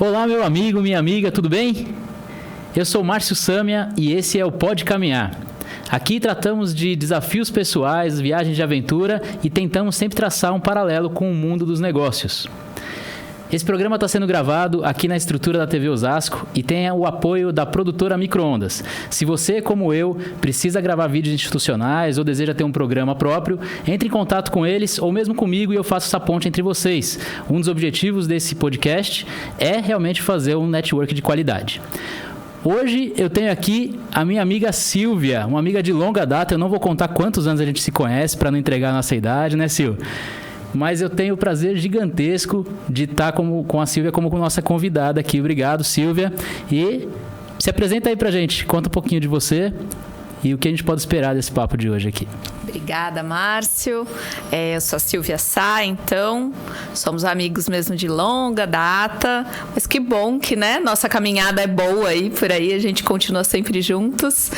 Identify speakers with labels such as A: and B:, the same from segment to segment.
A: Olá, meu amigo, minha amiga, tudo bem? Eu sou Márcio Sâmia e esse é o Pode Caminhar. Aqui tratamos de desafios pessoais, viagens de aventura e tentamos sempre traçar um paralelo com o mundo dos negócios. Esse programa está sendo gravado aqui na estrutura da TV Osasco e tem o apoio da produtora Microondas. Se você, como eu, precisa gravar vídeos institucionais ou deseja ter um programa próprio, entre em contato com eles ou mesmo comigo e eu faço essa ponte entre vocês. Um dos objetivos desse podcast é realmente fazer um network de qualidade. Hoje eu tenho aqui a minha amiga Silvia, uma amiga de longa data. Eu não vou contar quantos anos a gente se conhece para não entregar a nossa idade, né, Sil? Mas eu tenho o prazer gigantesco de estar com a Silvia como nossa convidada aqui. Obrigado, Silvia. E se apresenta aí pra gente, conta um pouquinho de você e o que a gente pode esperar desse papo de hoje aqui.
B: Obrigada, Márcio. Eu sou a Silvia Sá, então. Somos amigos mesmo de longa data. Mas que bom que, né, nossa caminhada é boa aí, por aí a gente continua sempre juntos.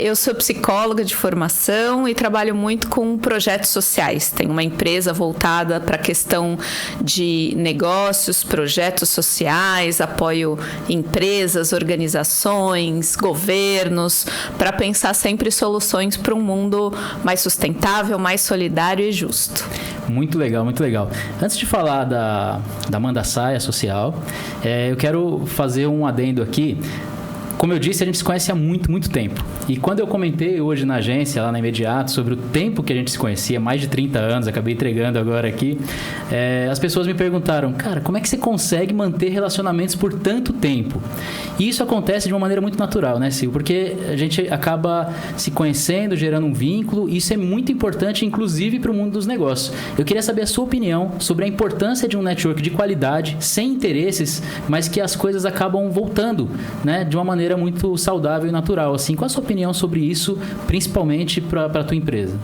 B: Eu sou psicóloga de formação e trabalho muito com projetos sociais. Tenho uma empresa voltada para a questão de negócios, projetos sociais, apoio empresas, organizações, governos, para pensar sempre soluções para um mundo mais sustentável, mais solidário e justo.
A: Muito legal, muito legal. Antes de falar da Manda Saia Social, eu quero fazer um adendo aqui. Como eu disse, a gente se conhece há muito, muito tempo. E quando eu comentei hoje na agência, lá na Imediato, sobre o tempo que a gente se conhecia, mais de 30 anos, acabei entregando agora aqui, as pessoas me perguntaram, cara, como é que você consegue manter relacionamentos por tanto tempo? E isso acontece de uma maneira muito natural, né, Sil? Porque a gente acaba se conhecendo, gerando um vínculo, e isso é muito importante, inclusive, para o mundo dos negócios. Eu queria saber a sua opinião sobre a importância de um network de qualidade, sem interesses, mas que as coisas acabam voltando, né, de uma maneira muito saudável e natural. Assim, qual a sua opinião sobre isso, principalmente para a tua empresa?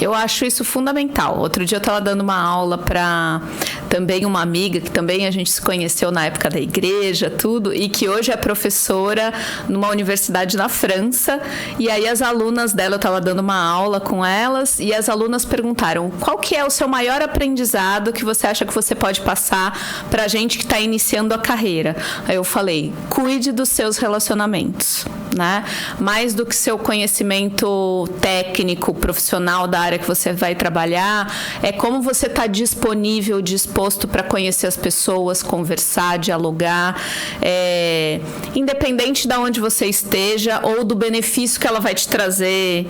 B: Eu acho isso fundamental. Outro dia eu estava dando uma aula para também uma amiga, que também a gente se conheceu na época da igreja, tudo, e que hoje é professora numa universidade na França. E aí as alunas dela, eu estava dando uma aula com elas, e as alunas perguntaram, qual que é o seu maior aprendizado que você acha que você pode passar para a gente que está iniciando a carreira? Aí eu falei, cuide dos seus relacionamentos, né? Mais do que seu conhecimento técnico, profissional da área que você vai trabalhar, é como você está disponível, disposto para conhecer as pessoas, conversar, dialogar, independente de onde você esteja ou do benefício que ela vai te trazer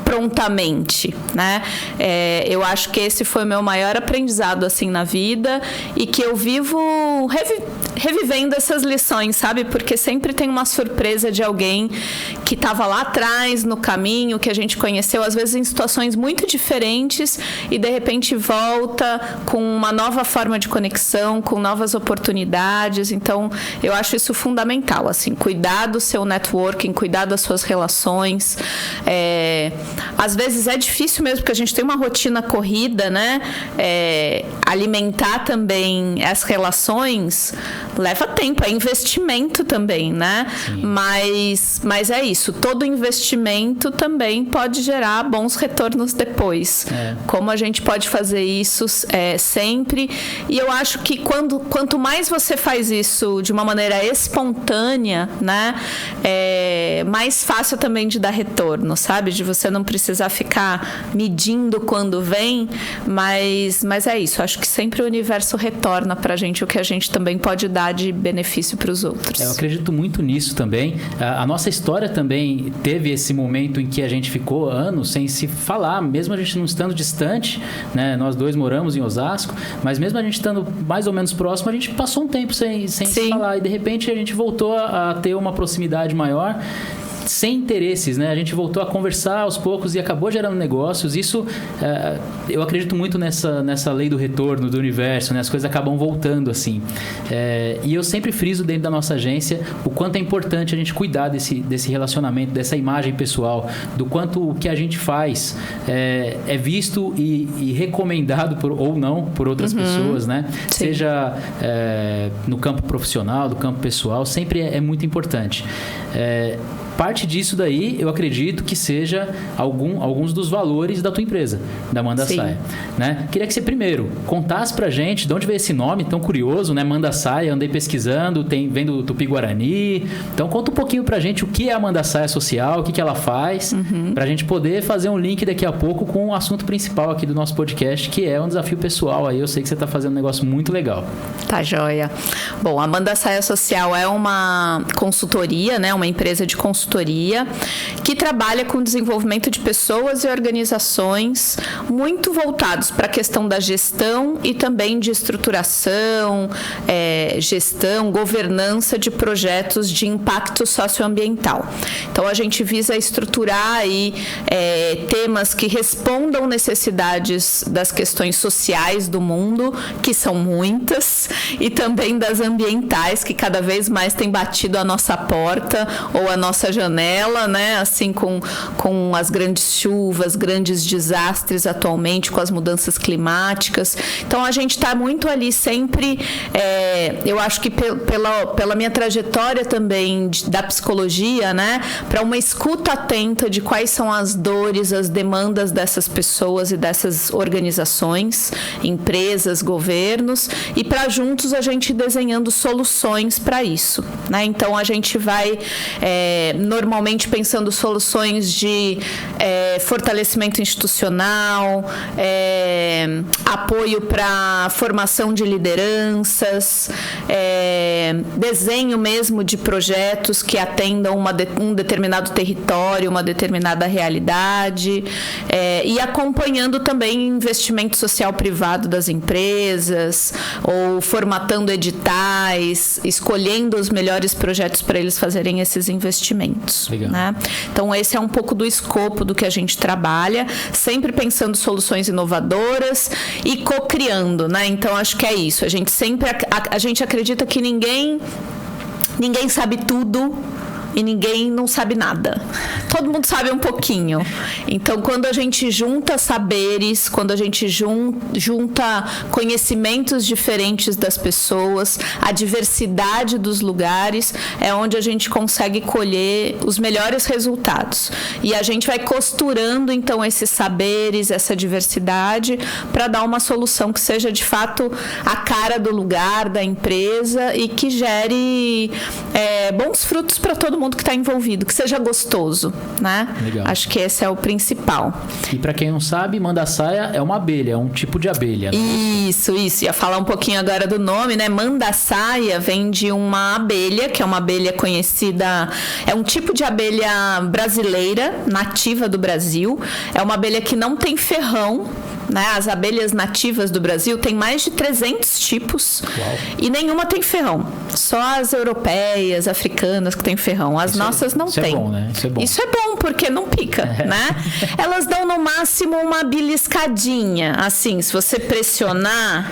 B: prontamente, né? Eu acho que esse foi o meu maior aprendizado assim na vida e que eu vivo revivendo essas lições, sabe? Porque sempre tem uma surpresa de alguém que estava lá atrás, no caminho, que a gente conheceu, às vezes em situações muito diferentes e de repente volta com uma nova forma de conexão, com novas oportunidades. Então, eu acho isso fundamental, assim, cuidar do seu networking, cuidar das suas relações. Às vezes é difícil mesmo, porque a gente tem uma rotina corrida, né? Alimentar também as relações leva tempo, é investimento também, né? Mas é isso, todo investimento também pode gerar bons retornos depois. Como a gente pode fazer isso sempre, e eu acho que quanto mais você faz isso de uma maneira espontânea, né? Mais fácil também de dar retorno, sabe? De você não precisar ficar medindo quando vem, mas é isso, acho que sempre o universo retorna pra gente o que a gente também pode dar de benefício para os outros.
A: Eu acredito muito nisso também. A nossa história também teve esse momento em que a gente ficou anos sem se falar, mesmo a gente não estando distante, né? Nós dois moramos em Osasco, mas mesmo a gente estando mais ou menos próximo, a gente passou um tempo sem se falar e de repente a gente voltou a ter uma proximidade maior. Sem interesses, né? A gente voltou a conversar aos poucos e acabou gerando negócios. Isso, eu acredito muito nessa lei do retorno do universo, né? As coisas acabam voltando assim. E eu sempre friso dentro da nossa agência o quanto é importante a gente cuidar desse relacionamento, dessa imagem pessoal, do quanto o que a gente faz é visto e recomendado ou não por outras pessoas, né? Sim. Seja no campo profissional, do campo pessoal, sempre é muito importante. parte disso daí, eu acredito que seja alguns dos valores da tua empresa, da Manda Saia, né? Queria que você primeiro contasse pra gente de onde veio esse nome tão curioso, né? Manda Saia, andei pesquisando, vem do Tupi-Guarani. Então conta um pouquinho pra gente o que é a Manda Saia Social, o que ela faz, pra gente poder fazer um link daqui a pouco com o assunto principal aqui do nosso podcast, que é um desafio pessoal. Aí eu sei que você tá fazendo um negócio muito legal.
B: Tá joia. Bom, a Manda Saia Social é uma consultoria, né? Uma empresa de consultoria que trabalha com desenvolvimento de pessoas e organizações muito voltados para a questão da gestão e também de estruturação, gestão, governança de projetos de impacto socioambiental. Então, a gente visa estruturar aí temas que respondam necessidades das questões sociais do mundo, que são muitas, e também das ambientais, que cada vez mais tem batido a nossa porta ou a nossa janela, né? Assim, com as grandes chuvas, grandes desastres atualmente, com as mudanças climáticas. Então, a gente está muito ali sempre, eu acho que pela minha trajetória também da psicologia, né? Para uma escuta atenta de quais são as dores, as demandas dessas pessoas e dessas organizações, empresas, governos, e para juntos a gente desenhando soluções para isso, né? Então, a gente vai normalmente pensando soluções de fortalecimento institucional, apoio para formação de lideranças, desenho mesmo de projetos que atendam um determinado território, uma determinada realidade, e acompanhando também investimento social privado das empresas, ou formatando editais, escolhendo os melhores projetos para eles fazerem esses investimentos. Né? Então, esse é um pouco do escopo do que a gente trabalha, sempre pensando soluções inovadoras e co-criando, né? Então, acho que é isso. A gente acredita que ninguém sabe tudo e ninguém não sabe nada. Todo mundo sabe um pouquinho. Então, quando a gente junta saberes, quando a gente junta conhecimentos diferentes das pessoas, a diversidade dos lugares, é onde a gente consegue colher os melhores resultados. E a gente vai costurando, então, esses saberes, essa diversidade, para dar uma solução que seja, de fato, a cara do lugar, da empresa, e que gere bons frutos para todo mundo que está envolvido, que seja gostoso, né?
A: Legal.
B: Acho que esse é o principal.
A: E para quem não sabe, Manda Saia é uma abelha, é um tipo de abelha. Né?
B: Isso. Ia falar um pouquinho agora do nome, né? Manda Saia vem de uma abelha, que é uma abelha conhecida, é um tipo de abelha brasileira, nativa do Brasil. É uma abelha que não tem ferrão, né? As abelhas nativas do Brasil tem mais de 300 tipos. Uau. E nenhuma tem ferrão. Só as europeias, africanas que tem ferrão. As nossas não tem.
A: Isso é bom, né?
B: Isso é bom, porque não pica, né? Elas dão no máximo uma beliscadinha. Assim, se você pressionar,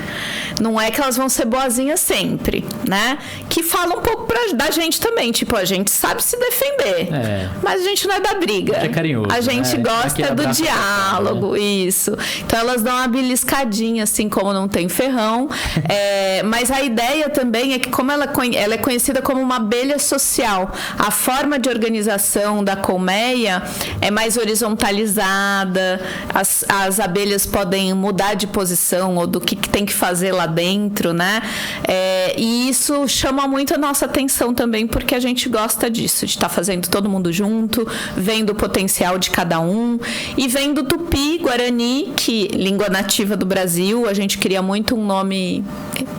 B: não é que elas vão ser boazinhas sempre, né? Que fala um pouco da gente também. Tipo, a gente sabe se defender. Mas a gente não é da briga.
A: É carinhoso.
B: A gente gosta do diálogo, isso. Então, elas dão uma beliscadinha, assim como não tem ferrão. Mas a ideia também é que, como ela é conhecida como uma abelha social, a forma de organização da colmeia é mais horizontalizada, as abelhas podem mudar de posição ou do que tem que fazer lá dentro, né? E isso chama muito a nossa atenção também, porque a gente gosta disso, de estar fazendo todo mundo junto, vendo o potencial de cada um e vendo Tupi-Guarani, que língua nativa do Brasil, a gente queria muito um nome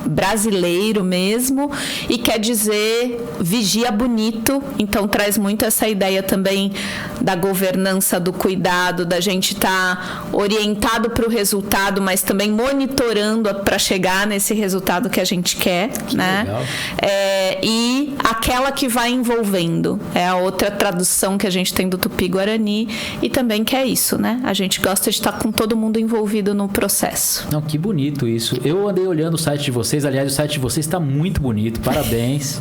B: brasileiro mesmo, e quer dizer vigia bonito, então traz muito essa ideia também da governança, do cuidado, da gente estar orientado para o resultado, mas também monitorando para chegar nesse resultado que a gente quer, né?
A: Legal.
B: E aquela que vai envolvendo, é a outra tradução que a gente tem do Tupi-Guarani, e também que é isso, né? A gente gosta de estar com todo mundo envolvido no processo.
A: Não, que bonito isso. Eu andei olhando o site de vocês. Aliás, o site de vocês está muito bonito. Parabéns.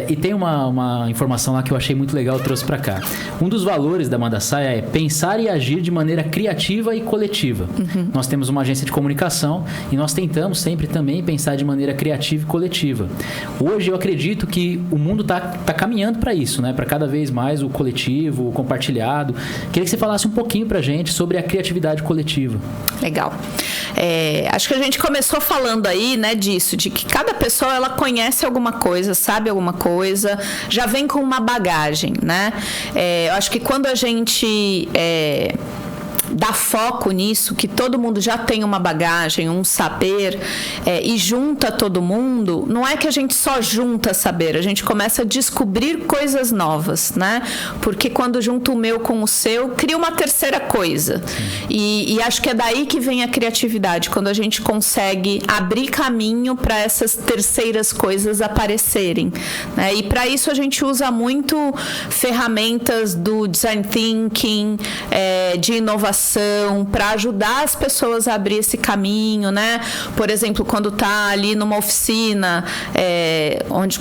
A: E tem uma informação lá que eu achei muito legal, eu trouxe para cá. Um dos valores da Mandassaia é pensar e agir de maneira criativa e coletiva. Nós temos uma agência de comunicação e nós tentamos sempre também pensar de maneira criativa e coletiva. Hoje eu acredito que o mundo tá caminhando para isso, né? Para cada vez mais o coletivo, o compartilhado. Queria que você falasse um pouquinho pra gente sobre a criatividade coletiva.
B: Legal. Acho que a gente começou falando aí, né, disso, de que cada pessoa ela conhece alguma coisa, sabe alguma coisa, já vem com uma bagagem, né? Eu acho que quando a gente dá foco nisso, que todo mundo já tem uma bagagem, um saber, e junta todo mundo, não é que a gente só junta saber, a gente começa a descobrir coisas novas, né? Porque quando junta o meu com o seu, cria uma terceira coisa. E acho que é daí que vem a criatividade, quando a gente consegue abrir caminho para essas terceiras coisas aparecerem, né? E para isso a gente usa muito ferramentas do design thinking, de inovação, para ajudar as pessoas a abrir esse caminho, né? Por exemplo, quando tá ali numa oficina,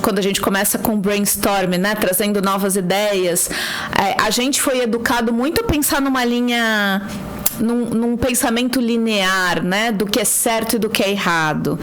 B: quando a gente começa com brainstorming, né? Trazendo novas ideias, a gente foi educado muito a pensar numa linha... Num pensamento linear, né, do que é certo e do que é errado.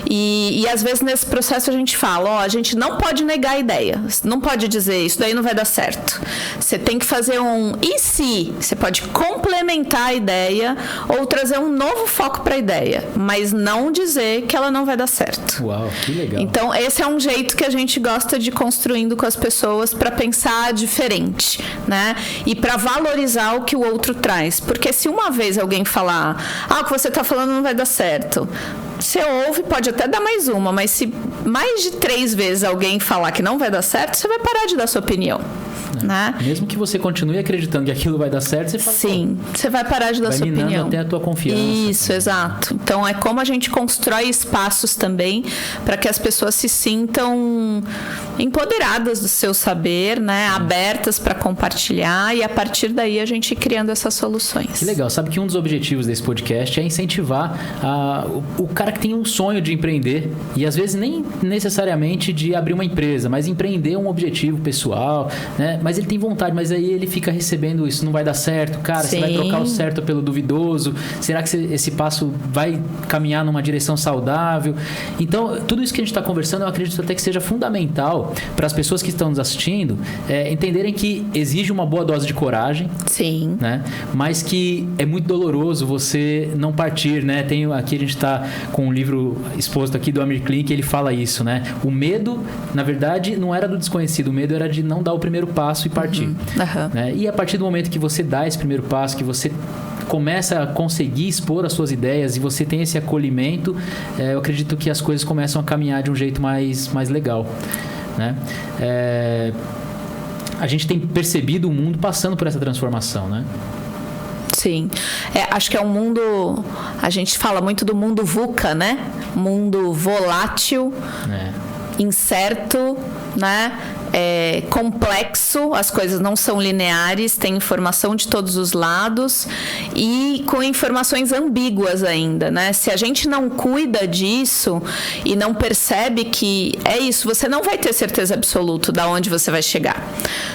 B: E às vezes nesse processo a gente fala, a gente não pode negar a ideia, não pode dizer isso daí não vai dar certo. Você tem que fazer e se? Você pode complementar a ideia ou trazer um novo foco para a ideia, mas não dizer que ela não vai dar certo.
A: Uau, que legal.
B: Então esse é um jeito que a gente gosta de ir construindo com as pessoas para pensar diferente, né, e para valorizar o que o outro traz, porque se uma vez alguém falar, o que você está falando não vai dar certo, você ouve, pode até dar mais uma, mas se mais de 3 vezes alguém falar que não vai dar certo, você vai parar de dar sua opinião. Né?
A: Mesmo que você continue acreditando que aquilo vai dar certo, você fala,
B: sim, você vai parar de dar sua opinião. Vai minando
A: até a tua confiança.
B: Isso, exato. Então, é como a gente constrói espaços também para que as pessoas se sintam empoderadas do seu saber, né? Abertas para compartilhar, e a partir daí a gente ir criando essas soluções.
A: Que legal. Sabe que um dos objetivos desse podcast é incentivar o cara que tem um sonho de empreender, e às vezes nem necessariamente de abrir uma empresa, mas empreender um objetivo pessoal, né? Mas ele tem vontade, mas aí ele fica recebendo isso, não vai dar certo, cara, sim, você vai trocar o certo pelo duvidoso, será que esse passo vai caminhar numa direção saudável? Então, tudo isso que a gente está conversando, eu acredito até que seja fundamental para as pessoas que estão nos assistindo entenderem que exige uma boa dose de coragem,
B: sim,
A: né? Mas que é muito doloroso você não partir, né? Aqui a gente está com um livro exposto aqui do Amir Klink, ele fala isso, né? O medo, na verdade, não era do desconhecido, o medo era de não dar o primeiro passo e partir. Né? E a partir do momento que você dá esse primeiro passo, que você começa a conseguir expor as suas ideias e você tem esse acolhimento, eu acredito que as coisas começam a caminhar de um jeito mais legal, né? A gente tem percebido o mundo passando por essa transformação, né?
B: Sim. Acho que é um mundo... A gente fala muito do mundo VUCA, né? Mundo volátil, incerto, né? Complexo, as coisas não são lineares, tem informação de todos os lados e com informações ambíguas ainda, né? Se a gente não cuida disso e não percebe que é isso, você não vai ter certeza absoluta de onde você vai chegar.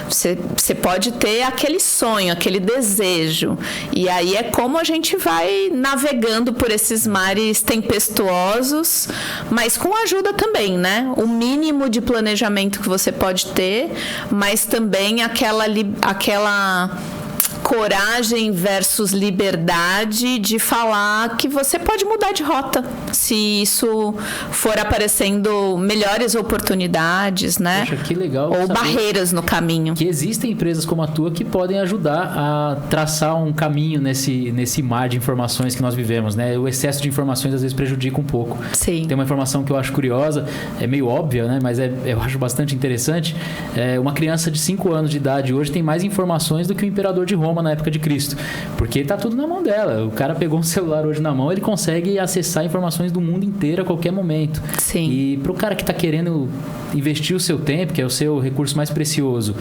B: Você pode ter aquele sonho, aquele desejo, e aí é como a gente vai navegando por esses mares tempestuosos, mas com ajuda também, né? O mínimo de planejamento que você pode ter, mas também aquela coragem versus liberdade de falar que você pode mudar de rota se isso for aparecendo melhores oportunidades, né?
A: Poxa, que legal.
B: Ou barreiras no caminho.
A: Que existem empresas como a tua que podem ajudar a traçar um caminho nesse mar de informações que nós vivemos, né? O excesso de informações às vezes prejudica um pouco.
B: Sim.
A: Tem uma informação que eu acho curiosa, é meio óbvia, né? Mas eu acho bastante interessante. Uma criança de 5 anos de idade hoje tem mais informações do que o imperador de Roma Roma na época de Cristo. Porque tá tudo na mão dela. O cara pegou um celular hoje na mão, ele consegue acessar informações do mundo inteiro a qualquer momento.
B: Sim.
A: E pro cara que tá querendo investir o seu tempo, que é o seu recurso mais precioso,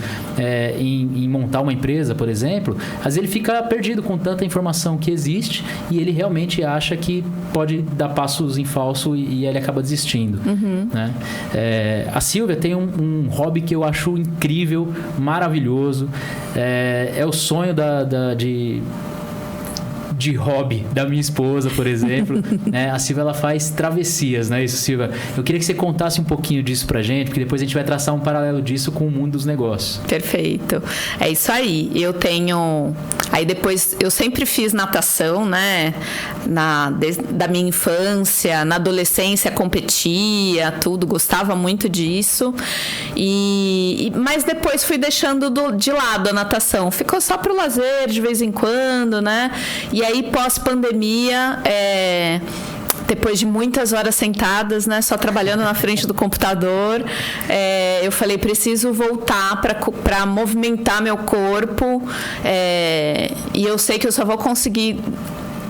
A: em montar uma empresa, por exemplo, às vezes ele fica perdido com tanta informação que existe e ele realmente acha que pode dar passos em falso e ele acaba desistindo. Né? A Silvia tem um hobby que eu acho incrível, maravilhoso. É o sonho de hobby da minha esposa, por exemplo. A Silvia, ela faz travessias, não é isso, Silvia? Eu queria que você contasse um pouquinho disso pra gente, porque depois a gente vai traçar um paralelo disso com o mundo dos negócios.
B: Perfeito. É isso aí. Eu tenho... Aí depois, eu sempre fiz natação, né? Da minha infância, na adolescência, competia, tudo, gostava muito disso. Mas depois fui deixando de lado a natação. Ficou só pro lazer, de vez em quando, né? E aí, pós-pandemia, depois de muitas horas sentadas, né, só trabalhando na frente do computador, eu falei, preciso voltar para movimentar meu corpo, e eu sei que eu só vou conseguir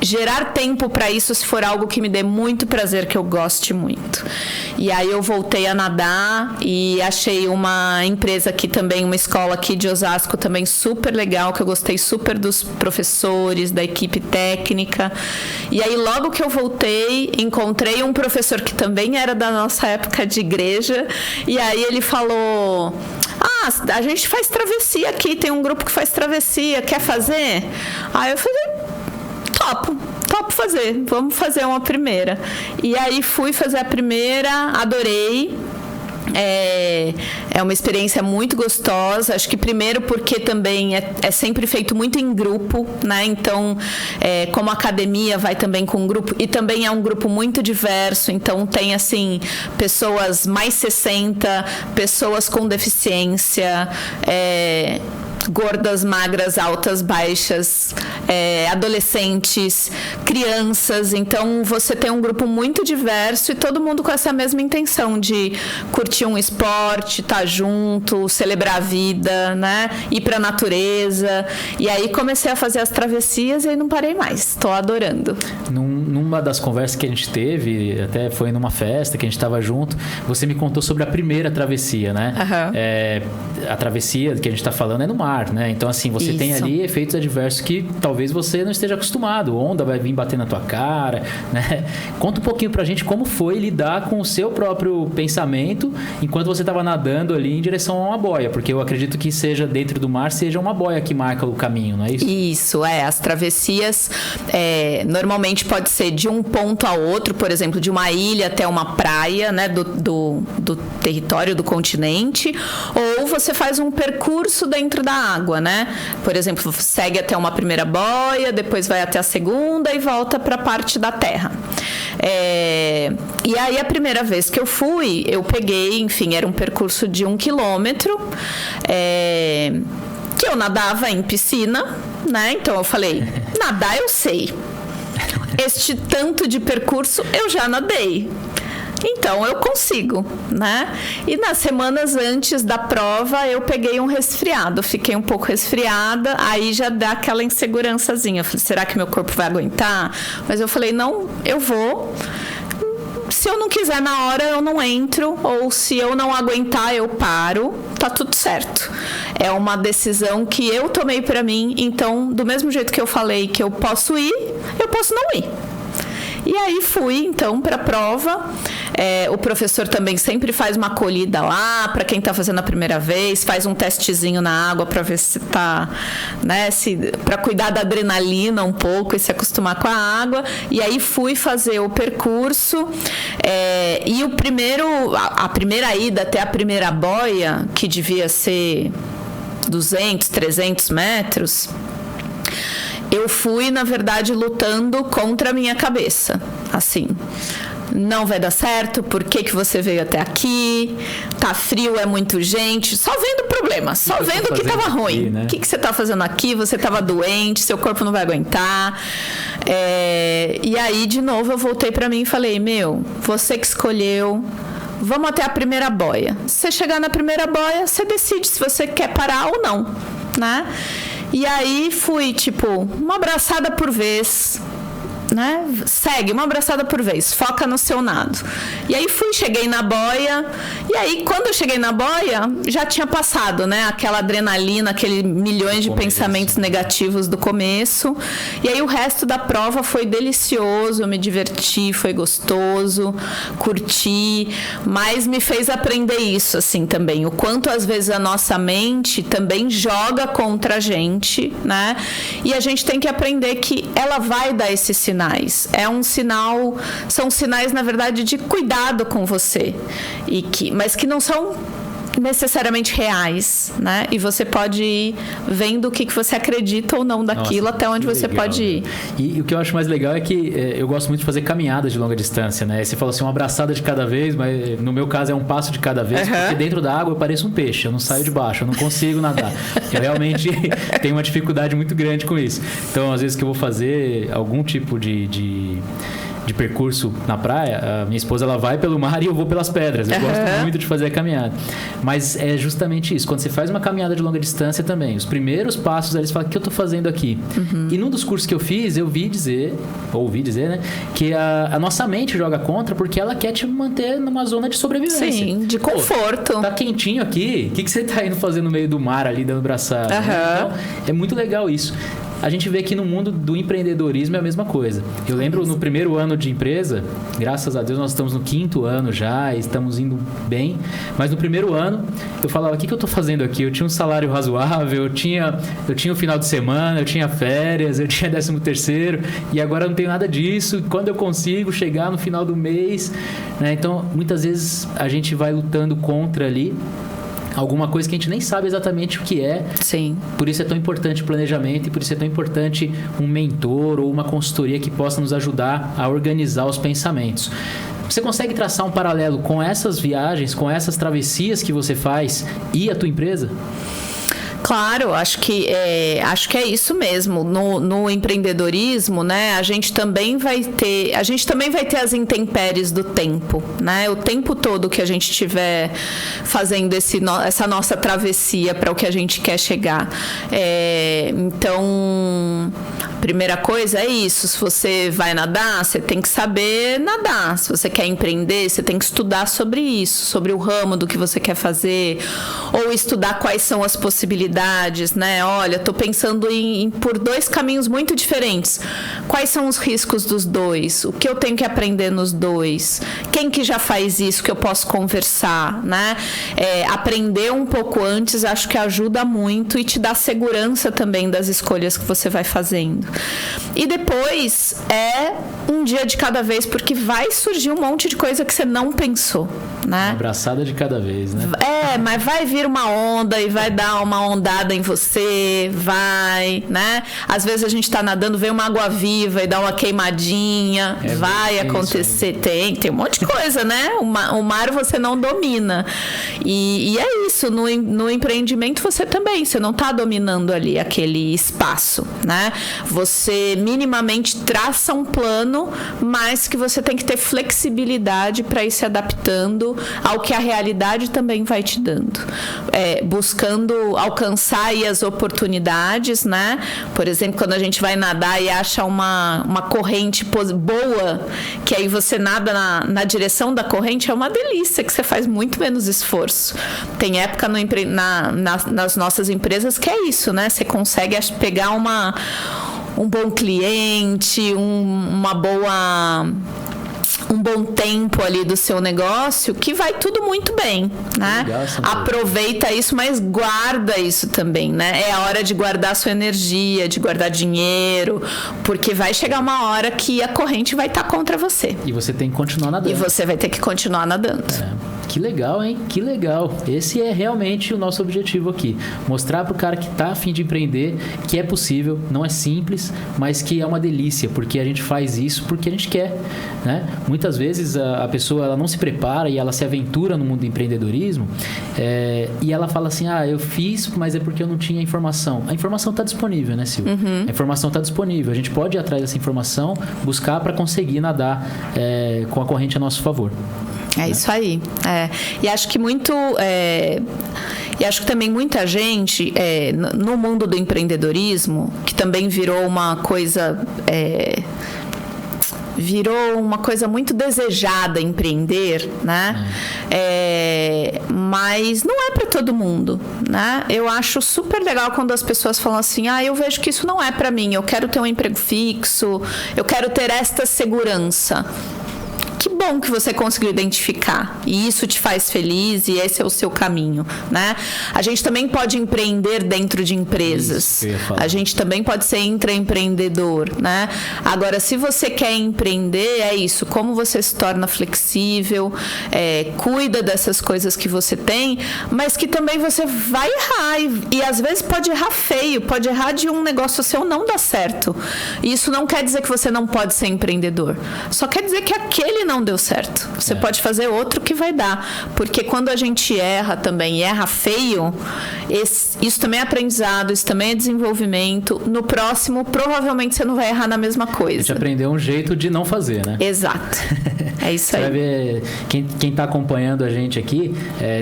B: gerar tempo para isso se for algo que me dê muito prazer, que eu goste muito. E aí eu voltei a nadar e achei uma empresa aqui também, uma escola aqui de Osasco também super legal, que eu gostei super dos professores, da equipe técnica. E aí logo que eu voltei, encontrei um professor que também era da nossa época de igreja, e aí ele falou: a gente faz travessia aqui, tem um grupo que faz travessia, quer fazer? Aí eu falei: topo fazer, vamos fazer uma primeira. E aí fui fazer a primeira, adorei. É uma experiência muito gostosa. Acho que primeiro porque também é sempre feito muito em grupo, né? Então, como a academia vai também com um grupo, e também é um grupo muito diverso, então tem assim pessoas mais 60, pessoas com deficiência, gordas, magras, altas, baixas, adolescentes, crianças. Então você tem um grupo muito diverso e todo mundo com essa mesma intenção de curtir um esporte, estar junto, celebrar a vida, né? Ir pra natureza. E aí comecei a fazer as travessias e aí não parei mais. Estou adorando.
A: Numa das conversas que a gente teve, até foi numa festa que a gente estava junto, você me contou sobre a primeira travessia, né? A travessia que a gente está falando é no mar, né? Então, assim, você tem ali efeitos adversos que talvez você não esteja acostumado. Onda vai vir bater na tua cara, né? Conta um pouquinho pra gente como foi lidar com o seu próprio pensamento enquanto você estava nadando ali em direção a uma boia, porque eu acredito que seja dentro do mar, seja uma boia que marca o caminho, não é isso?
B: Isso, as travessias normalmente pode ser de um ponto a outro, por exemplo, de uma ilha até uma praia, né, do território do continente, ou você faz um percurso dentro da água, né? Por exemplo, segue até uma primeira boia, depois vai até a segunda e volta para a parte da terra. E aí a primeira vez que eu fui, eu peguei, enfim, era um percurso de 1 quilômetro, que eu nadava em piscina, né? Então eu falei, nadar eu sei. Este tanto de percurso eu já nadei. Então, eu consigo, né? E nas semanas antes da prova, eu peguei um resfriado. Fiquei um pouco resfriada, aí já dá aquela insegurançazinha. Eu falei, será que meu corpo vai aguentar? Mas eu falei, não, eu vou. Se eu não quiser na hora, eu não entro. Ou se eu não aguentar, eu paro. Tá tudo certo. É uma decisão que eu tomei pra mim. Então, do mesmo jeito que eu falei que eu posso ir, eu posso não ir. E aí fui, então, para a prova. O professor também sempre faz uma acolhida lá para quem está fazendo a primeira vez, faz um testezinho na água para ver se está, né, para cuidar da adrenalina um pouco e se acostumar com a água. E aí fui fazer o percurso. E a primeira ida até a primeira boia, que devia ser 200, 300 metros... Eu fui, na verdade, lutando contra a minha cabeça. Assim, não vai dar certo, por que você veio até aqui? Tá frio, é muito gente. Só vendo problema, só vendo que tava ruim. O que você tá fazendo aqui? Você tava doente, seu corpo não vai aguentar. E aí, de novo, eu voltei pra mim e falei, você que escolheu... Vamos até a primeira boia. Se você chegar na primeira boia, você decide se você quer parar ou não, né? E aí fui, tipo, uma abraçada por vez, né? Segue, uma abraçada por vez, foca no seu nado. E aí cheguei na boia, e aí quando eu cheguei na boia, já tinha passado, né? Aquela adrenalina, aqueles milhões de pensamentos negativos do começo. E aí o resto da prova foi delicioso, eu me diverti, foi gostoso, curti, mas me fez aprender isso, assim, também. O quanto às vezes a nossa mente também joga contra a gente, né? E a gente tem que aprender que ela vai dar esse sinal. É um sinal, são sinais, na verdade, de cuidado com você, mas que não são necessariamente reais, né? E você pode ir vendo o que você acredita ou não daquilo. Nossa, até onde você legal, pode ir.
A: E o que eu acho mais legal é que eu gosto muito de fazer caminadas de longa distância, né? Você falou assim, uma abraçada de cada vez, mas no meu caso é um passo de cada vez, porque dentro da água eu pareço um peixe, eu não saio de baixo, eu não consigo nadar. Eu realmente tenho uma dificuldade muito grande com isso. Então, às vezes que eu vou fazer algum tipo de percurso na praia, a minha esposa ela vai pelo mar e eu vou pelas pedras. Eu gosto muito de fazer a caminhada. Mas é justamente isso. Quando você faz uma caminhada de longa distância também, os primeiros passos, eles falam, o que eu tô fazendo aqui? E num dos cursos que eu fiz, eu ouvi dizer, né, que a nossa mente joga contra porque ela quer te manter numa zona de sobrevivência.
B: Sim, de conforto.
A: Pô, tá quentinho aqui, o que você tá indo fazer no meio do mar ali, dando braçada? Né? Então, é muito legal isso. A gente vê que no mundo do empreendedorismo é a mesma coisa. Eu lembro no primeiro ano de empresa, graças a Deus nós estamos no 5º ano já, estamos indo bem, mas no primeiro ano eu falava, o que eu estou fazendo aqui? Eu tinha um salário razoável, eu tinha o final de semana, eu tinha férias, eu tinha 13º, e agora eu não tenho nada disso. Quando eu consigo chegar no final do mês, né? Então muitas vezes a gente vai lutando contra ali alguma coisa que a gente nem sabe exatamente o que é.
B: Sim.
A: Por isso é tão importante o planejamento e por isso é tão importante um mentor ou uma consultoria que possa nos ajudar a organizar os pensamentos. Você consegue traçar um paralelo com essas viagens, com essas travessias que você faz e a tua empresa?
B: Claro, acho que é isso mesmo. No empreendedorismo, né, a gente também vai ter as intempéries do tempo, né? O tempo todo que a gente estiver fazendo essa nossa travessia para o que a gente quer chegar. Então, a primeira coisa é isso. Se você vai nadar, você tem que saber nadar. Se você quer empreender, você tem que estudar sobre isso, sobre o ramo do que você quer fazer, ou estudar quais são as possibilidades, né? Olha, estou pensando por 2 caminhos muito diferentes. Quais são os riscos dos 2? O que eu tenho que aprender nos 2? Quem que já faz isso que eu posso conversar, né? Aprender um pouco antes, acho que ajuda muito e te dá segurança também das escolhas que você vai fazendo. E depois um dia de cada vez, porque vai surgir um monte de coisa que você não pensou, né?
A: Uma abraçada de cada vez, né?
B: Mas vai vir uma onda e vai dar uma ondada em você, né? Às vezes a gente tá nadando, vem uma água-viva e dá uma queimadinha, vai acontecer. Tem um monte de coisa, né? O mar você não domina. E é isso, no empreendimento você não tá dominando ali aquele espaço, né? Você minimamente traça um plano, mas que você tem que ter flexibilidade para ir se adaptando ao que a realidade também vai te dando. Buscando alcançar aí as oportunidades, né? Por exemplo, quando a gente vai nadar e acha uma corrente boa, que aí você nada na direção da corrente, é uma delícia, que você faz muito menos esforço. Tem época nas nossas empresas que é isso, né? Você consegue pegar um bom cliente, um bom tempo ali do seu negócio, que vai tudo muito bem, né? Legal, aproveita isso, mas guarda isso também, né? É a hora de guardar sua energia, de guardar dinheiro, porque vai chegar uma hora que a corrente vai estar contra você.
A: E você tem que continuar nadando.
B: E você vai ter que continuar nadando.
A: Que legal, hein? Que legal. Esse é realmente o nosso objetivo aqui. Mostrar pro cara que tá a fim de empreender que é possível, não é simples, mas que é uma delícia, porque a gente faz isso porque a gente quer, né? Muitas vezes a pessoa ela não se prepara e ela se aventura no mundo do empreendedorismo e ela fala assim, eu fiz, mas é porque eu não tinha informação. A informação está disponível, né, Silvia? A informação está disponível. A gente pode ir atrás dessa informação, buscar para conseguir nadar com a corrente a nosso favor.
B: Isso aí. E acho que muito... E acho que também muita gente, no mundo do empreendedorismo, que também virou uma coisa... virou uma coisa muito desejada empreender, né? Mas não é para todo mundo, né? Eu acho super legal quando as pessoas falam assim: eu vejo que isso não é para mim, eu quero ter um emprego fixo, eu quero ter esta segurança. Que bom que você conseguiu identificar e isso te faz feliz e esse é o seu caminho, né? A gente também pode empreender dentro de empresas. A gente também pode ser intraempreendedor, né? Agora, se você quer empreender, é isso. Como você se torna flexível, cuida dessas coisas que você tem, mas que também você vai errar e às vezes pode errar feio, pode errar de um negócio seu não dar certo. Isso não quer dizer que você não pode ser empreendedor. Só quer dizer que aquele não deu certo. Você pode fazer outro que vai dar. Porque quando a gente erra também, erra feio, isso também é aprendizado, isso também é desenvolvimento. No próximo, provavelmente você não vai errar na mesma coisa.
A: A gente aprendeu um jeito de não fazer, né?
B: Exato. É isso aí.
A: Você vai ver, quem tá acompanhando a gente aqui,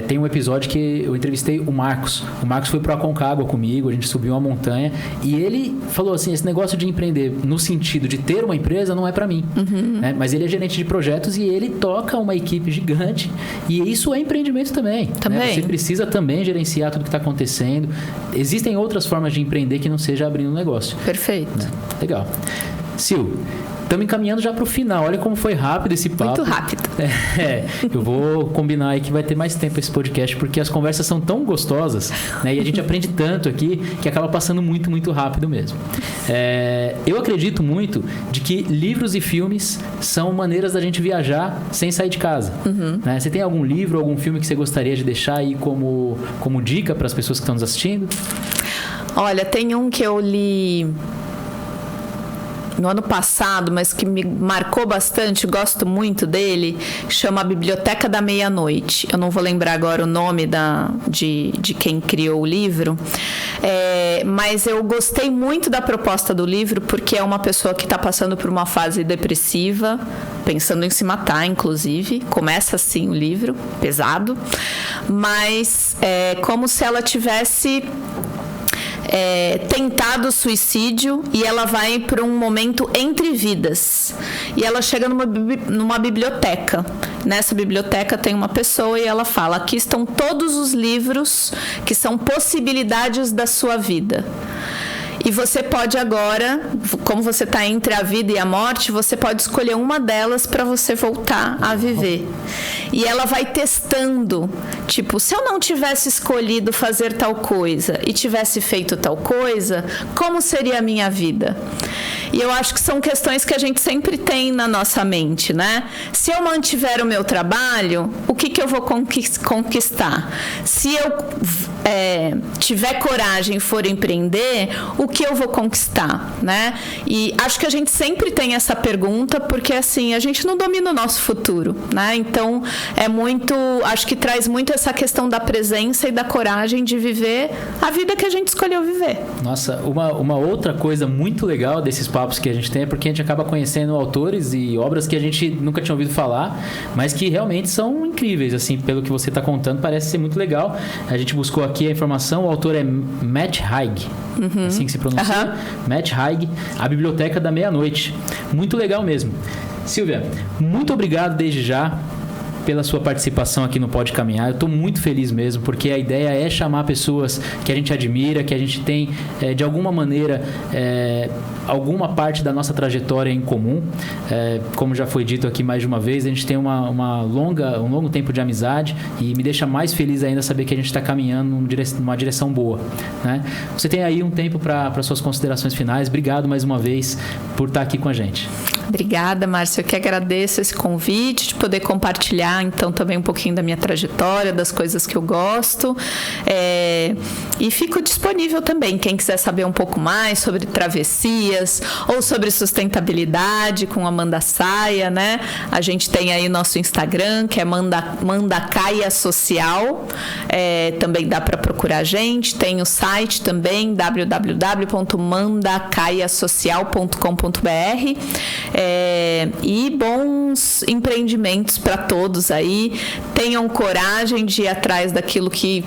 A: tem um episódio que eu entrevistei o Marcos. O Marcos foi pro Aconcagua comigo, a gente subiu uma montanha e ele falou assim, esse negócio de empreender no sentido de ter uma empresa não é para mim. Né? Mas ele é gerente de projetos e ele toca uma equipe gigante e isso é empreendimento também. Né? Você precisa também gerenciar tudo que está acontecendo. Existem outras formas de empreender que não seja abrindo um negócio.
B: Perfeito.
A: Né? Legal. Sil, estamos encaminhando já para o final. Olha como foi rápido esse papo.
B: Muito rápido.
A: Eu vou combinar aí que vai ter mais tempo esse podcast, porque as conversas são tão gostosas, né? E a gente aprende tanto aqui que acaba passando muito, muito rápido mesmo. Eu acredito muito de que livros e filmes são maneiras da gente viajar sem sair de casa. Né? Você tem algum livro, algum filme que você gostaria de deixar aí como dica para as pessoas que estão nos assistindo?
B: Olha, tem um que eu li no ano passado, mas que me marcou bastante, gosto muito dele, chama A Biblioteca da Meia-Noite. Eu não vou lembrar agora o nome de quem criou o livro, mas eu gostei muito da proposta do livro, porque é uma pessoa que está passando por uma fase depressiva, pensando em se matar, inclusive. Começa assim o livro, pesado, mas é como se ela tivesse... tentado suicídio e ela vai para um momento entre vidas e ela chega numa biblioteca. Nessa biblioteca tem uma pessoa e ela fala: aqui estão todos os livros que são possibilidades da sua vida. E você pode agora, como você está entre a vida e a morte, você pode escolher uma delas para você voltar a viver. E ela vai testando, tipo, se eu não tivesse escolhido fazer tal coisa e tivesse feito tal coisa, como seria a minha vida? E eu acho que são questões que a gente sempre tem na nossa mente, né? Se eu mantiver o meu trabalho, o que eu vou conquistar? Se eu tiver coragem e for empreender, o que eu vou conquistar, né? E acho que a gente sempre tem essa pergunta, porque assim, a gente não domina o nosso futuro, né? Então, acho que traz muito essa questão da presença e da coragem de viver a vida que a gente escolheu viver.
A: Nossa, uma outra coisa muito legal desses papos que a gente tem é porque a gente acaba conhecendo autores e obras que a gente nunca tinha ouvido falar, mas que realmente são incríveis, assim, pelo que você está contando, parece ser muito legal. A gente buscou aqui a informação, o autor é Matt Haig, assim que se pronuncia, Matt Haig, A Biblioteca da Meia-Noite. Muito legal mesmo. Silvia, muito obrigado desde já pela sua participação aqui no Pode Caminhar. Eu estou muito feliz mesmo, porque a ideia é chamar pessoas que a gente admira, que a gente tem, de alguma maneira, alguma parte da nossa trajetória em comum. Como já foi dito aqui mais de uma vez, a gente tem um longo tempo de amizade e me deixa mais feliz ainda saber que a gente está caminhando numa direção boa, né? Você tem aí um tempo para suas considerações finais. Obrigado mais uma vez por estar aqui com a gente.
B: Obrigada, Márcio. Eu que agradeço esse convite de poder compartilhar, então, também um pouquinho da minha trajetória, das coisas que eu gosto. E fico disponível também, quem quiser saber um pouco mais sobre travessias ou sobre sustentabilidade com Amanda Saia, né? A gente tem aí nosso Instagram, que é Mandacaia Social. Também dá para procurar a gente. Tem o site também, www.mandacaiasocial.com.br. E bons empreendimentos para todos aí. Tenham coragem de ir atrás daquilo que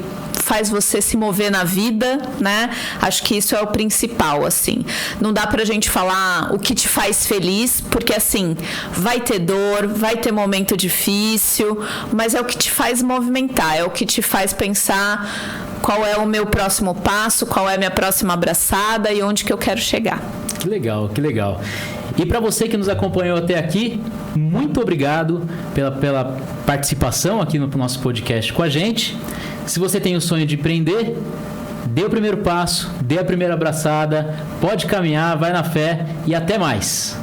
B: faz você se mover na vida, né? Acho que isso é o principal, assim. Não dá pra gente falar o que te faz feliz, porque, assim, vai ter dor, vai ter momento difícil, mas é o que te faz movimentar, é o que te faz pensar qual é o meu próximo passo, qual é a minha próxima abraçada e onde que eu quero chegar.
A: Que legal, que legal. E para você que nos acompanhou até aqui, muito obrigado pela participação aqui no nosso podcast com a gente. Se você tem o sonho de empreender, dê o primeiro passo, dê a primeira abraçada, pode caminhar, vai na fé e até mais.